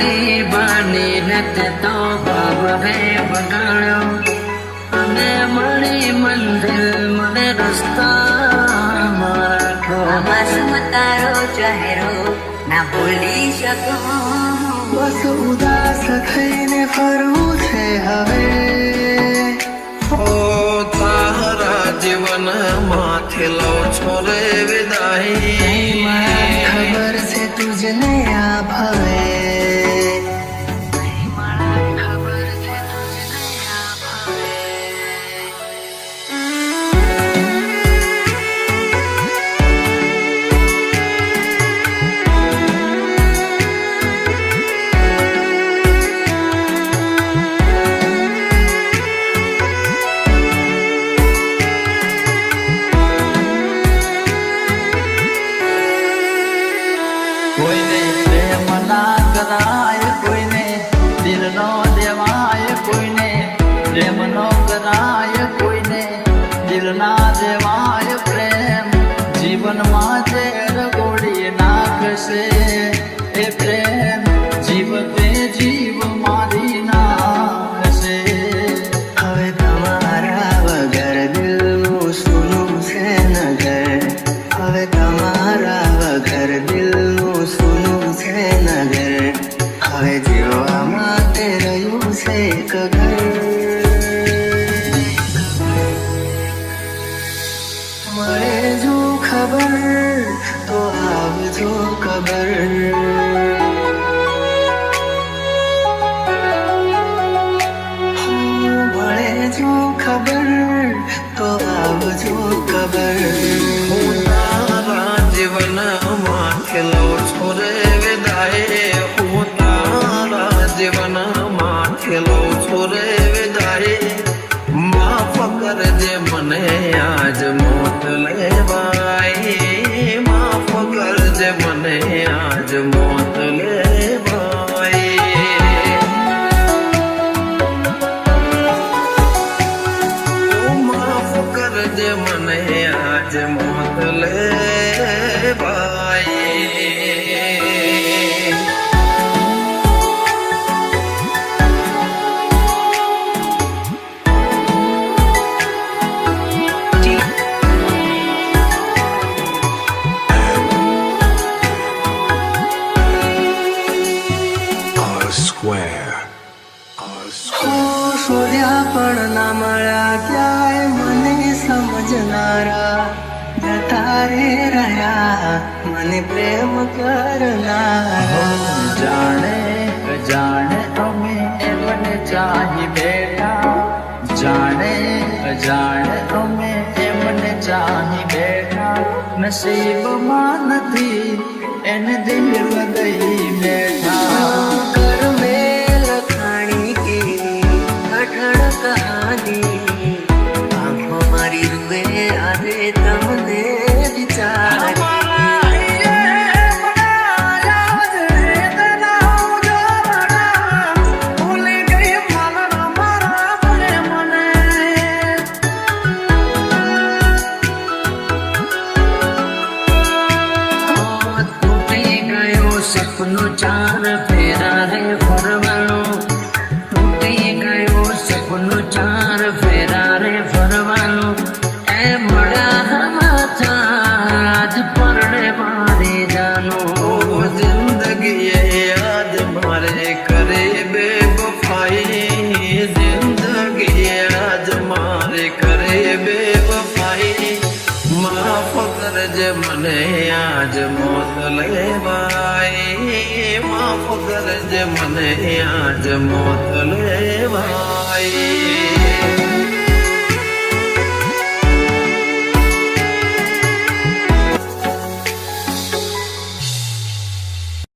જોડી બનીને તે તો ભાવે બગાડ્યો અને મળી મંદિર મને રસ્તા મારા બસ તારો ચહેરો ના ભૂલી શકું બસ ઉદાસ થઈને ફરવું છે હવે તારા જીવન માથે લો છો રે વિદાય ખબર છે તુજને આ ભાવે કોઈને પ્રેમ ના કરાય કોઈને દિલ નો દેવાય કોઈને પ્રેમ નો કરાય કોઈને દિલ ના દેવાય પ્રેમ જીવનમાં જે રગોડી નાખશે એ પ્રેમ જીવતે જીવ મારી નાખશે હવે તમારા વગર દિલનું સૂનું છે નગર હવે તમારા વગર દિલનું સૂનું છે નગર હવે જીવવા માટે રહ્યું છે એક ઘર મળે જો ખબર તો આવજો ખબર મળે જો ખબર તો આવજો ખબર જીવન માથે લો છો રે વિદાય હું તારા જીવન માથે લો છો રે વિદાય માફ કરજે મને આજ મોત લેવાય માફ કરજે મને આજ મોત લેવાય માફ કરજે મને આજ મોત લેવાય શોધ્યા પણ ના મળ્યા ક્યાંય મને સમજનારા જતા રે રહ્યા મને પ્રેમ કરનારા જાણે જાણે અમે એમને ચાહી બેઠા જાણે જાણે અમે એમને ચાહી બેઠા નસીબમાં નથી એને દિલ લગઈ બેઠા કર મેલ ખાણી કે કઠણ કહાની આંખો મારી રૂએ આજે તમને વિચાર સપનું ચાર ફેરા રે ફરવાનું તૂટી ગયો સપનું ચાર ફેરા રે ફરવાનું એ મળ્યા આજ પરણે મારે જાનું જિંદગી યાદ મારે કરે બેવફાઈ જિંદગી યાદ મારે કરે બેવફાઈ માફ કરજે મને આજ મોત લેવાય માફ કરજે મને આજ મોત લેવાય